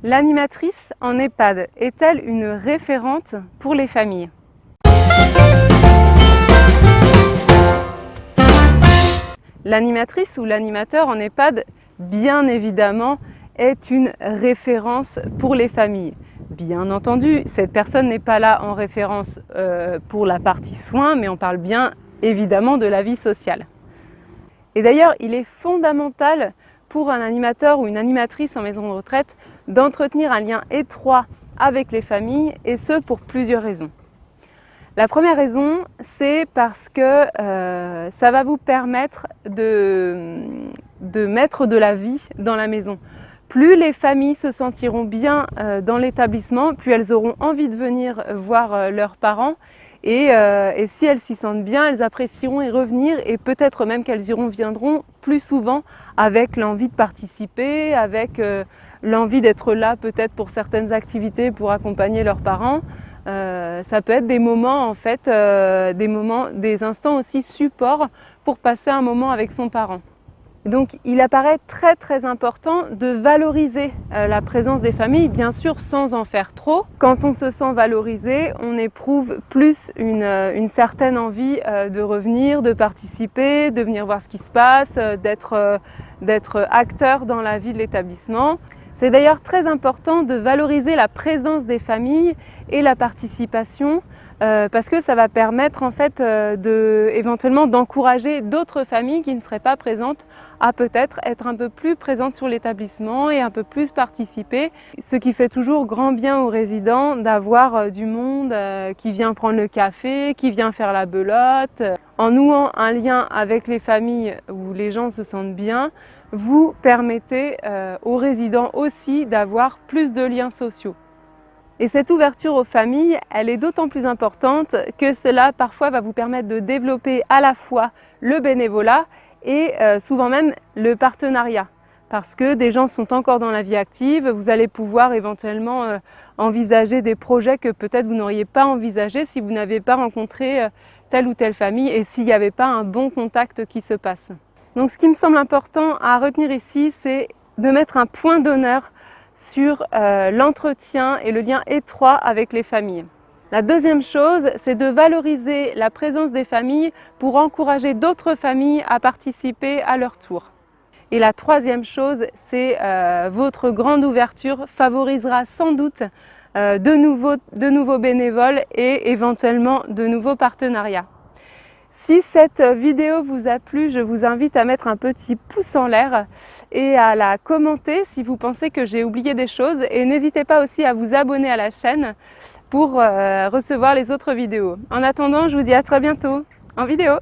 L'animatrice en EHPAD est-elle une référente pour les familles? L'animatrice ou l'animateur en EHPAD, bien évidemment, est une référence pour les familles. Bien entendu, cette personne n'est pas là en référence pour la partie soins, mais on parle bien évidemment de la vie sociale. Et d'ailleurs, il est fondamental pour un animateur ou une animatrice en maison de retraite d'entretenir un lien étroit avec les familles, et ce pour plusieurs raisons. La première raison, c'est parce que ça va vous permettre de mettre de la vie dans la maison. Plus les familles se sentiront bien dans l'établissement, plus elles auront envie de venir voir leurs parents. Et si elles s'y sentent bien, elles apprécieront y revenir, et peut-être même qu'elles viendront plus souvent avec l'envie de participer, avec l'envie d'être là peut-être pour certaines activités pour accompagner leurs parents. Ça peut être des moments en fait, des instants aussi support pour passer un moment avec son parent. Donc il apparaît très important de valoriser la présence des familles, bien sûr sans en faire trop. Quand on se sent valorisé, on éprouve plus une certaine envie de revenir, de participer, de venir voir ce qui se passe, d'être acteur dans la vie de l'établissement. C'est d'ailleurs très important de valoriser la présence des familles et la participation parce que ça va permettre en fait éventuellement d'encourager d'autres familles qui ne seraient pas présentes à peut-être être un peu plus présentes sur l'établissement et un peu plus participer. Ce qui fait toujours grand bien aux résidents d'avoir du monde qui vient prendre le café, qui vient faire la belote. En nouant un lien avec les familles où les gens se sentent bien, vous permettez aux résidents aussi d'avoir plus de liens sociaux. Et cette ouverture aux familles, elle est d'autant plus importante que cela parfois va vous permettre de développer à la fois le bénévolat et souvent même le partenariat. Parce que des gens sont encore dans la vie active, vous allez pouvoir éventuellement envisager des projets que peut-être vous n'auriez pas envisagés si vous n'avez pas rencontré telle ou telle famille et s'il n'y avait pas un bon contact qui se passe. Donc ce qui me semble important à retenir ici, c'est de mettre un point d'honneur sur l'entretien et le lien étroit avec les familles. La deuxième chose, c'est de valoriser la présence des familles pour encourager d'autres familles à participer à leur tour. Et la troisième chose, c'est votre grande ouverture favorisera sans doute de nouveaux bénévoles et éventuellement de nouveaux partenariats. Si cette vidéo vous a plu, je vous invite à mettre un petit pouce en l'air et à la commenter si vous pensez que j'ai oublié des choses. Et n'hésitez pas aussi à vous abonner à la chaîne pour recevoir les autres vidéos. En attendant, je vous dis à très bientôt en vidéo.